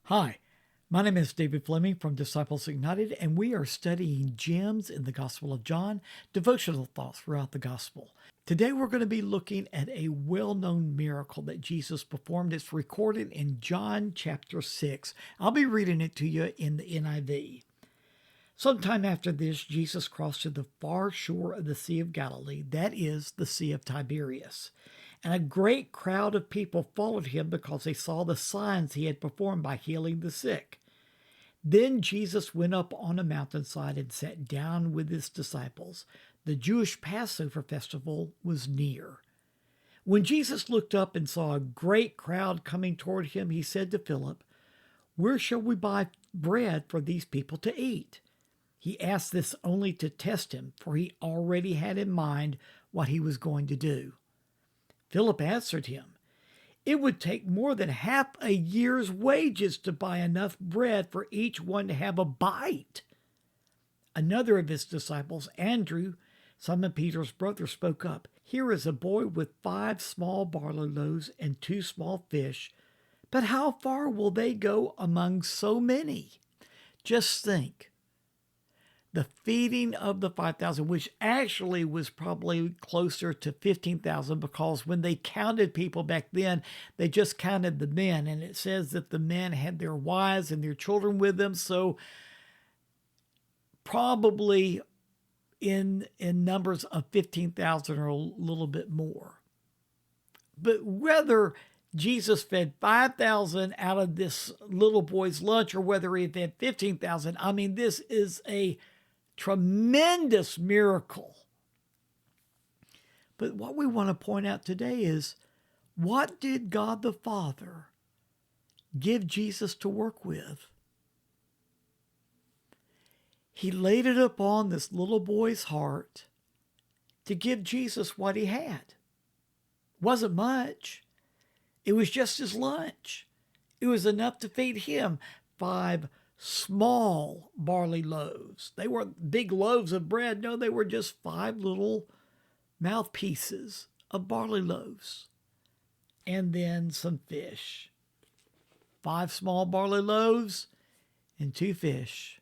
Hi, my name is David Fleming from Disciples Ignited, and we are studying gems in the Gospel of John, devotional thoughts throughout the Gospel. Today we're going to be looking at a well known miracle that Jesus performed. It's recorded in John chapter 6. I'll be reading it to you in the NIV. Sometime after this, Jesus crossed to the far shore of the Sea of Galilee, that is, the Sea of Tiberias. And a great crowd of people followed him because they saw the signs he had performed by healing the sick. Then Jesus went up on a mountainside and sat down with his disciples. The Jewish Passover festival was near. When Jesus looked up and saw a great crowd coming toward him, he said to Philip, "Where shall we buy bread for these people to eat?" He asked this only to test him, for he already had in mind what he was going to do. Philip answered him, "It would take more than half a year's wages to buy enough bread for each one to have a bite." Another of his disciples, Andrew, Simon Peter's brother, spoke up. "Here is a boy with 5 small barley loaves and 2 small fish, but how far will they go among so many?" Just think. The feeding of the 5,000, which actually was probably closer to 15,000, because when they counted people back then, they just counted the men. And it says that the men had their wives and their children with them. So probably in numbers of 15,000 or a little bit more. But whether Jesus fed 5,000 out of this little boy's lunch or whether he fed 15,000, I mean, this is a tremendous miracle. But what we want to point out today is, what did God the Father give Jesus to work with? He laid it upon this little boy's heart to give Jesus what he had. Wasn't much. It was just his lunch. It was enough to feed him 5 small barley loaves. They weren't big loaves of bread. No, they were just 5 little mouthpieces of barley loaves. And then some fish. 5 small barley loaves and 2 fish.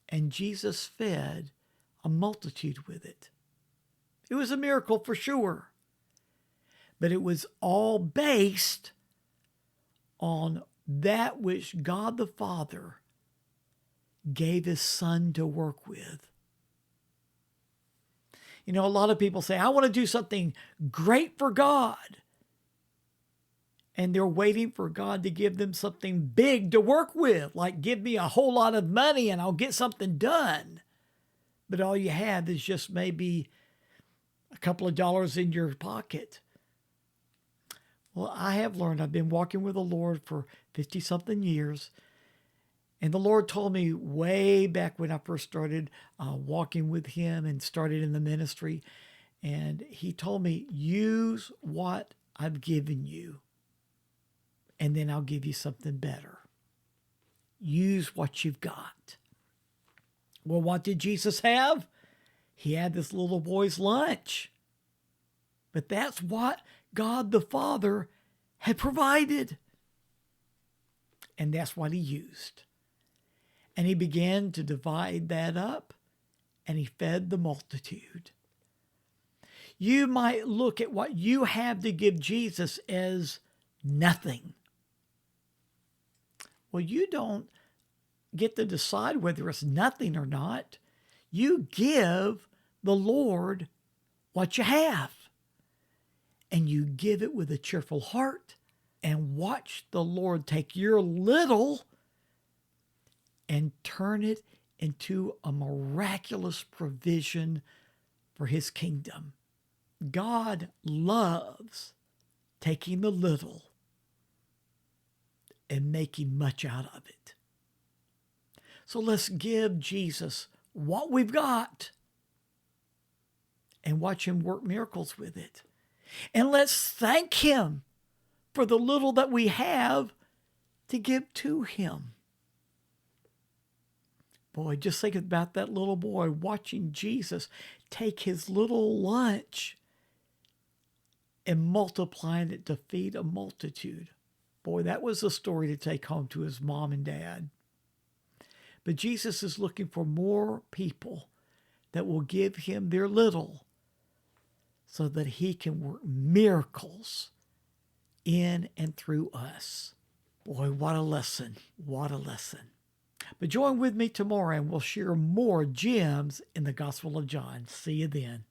And Jesus fed a multitude with it. It was a miracle for sure. But it was all based on that which God the Father gave his Son to work with. You know, a lot of people say, "I want to do something great for God." And they're waiting for God to give them something big to work with, like give me a whole lot of money and I'll get something done. But all you have is just maybe a couple of dollars in your pocket. Well, I have learned, I've been walking with the Lord for 50-something years. And the Lord told me way back when I first started walking with him and started in the ministry. And he told me, use what I've given you, and then I'll give you something better. Use what you've got. Well, what did Jesus have? He had this little boy's lunch. But that's what God the Father had provided. And that's what he used. And he began to divide that up, and he fed the multitude. You might look at what you have to give Jesus as nothing. Well, you don't get to decide whether it's nothing or not. You give the Lord what you have. And you give it with a cheerful heart, and watch the Lord take your little and turn it into a miraculous provision for his kingdom. God loves taking the little and making much out of it. So let's give Jesus what we've got and watch him work miracles with it. And let's thank him for the little that we have to give to him. Boy, just think about that little boy watching Jesus take his little lunch and multiplying it to feed a multitude. Boy, that was a story to take home to his mom and dad. But Jesus is looking for more people that will give him their little so that he can work miracles in and through us. Boy, what a lesson. What a lesson. But join with me tomorrow and we'll share more gems in the Gospel of John. See you then.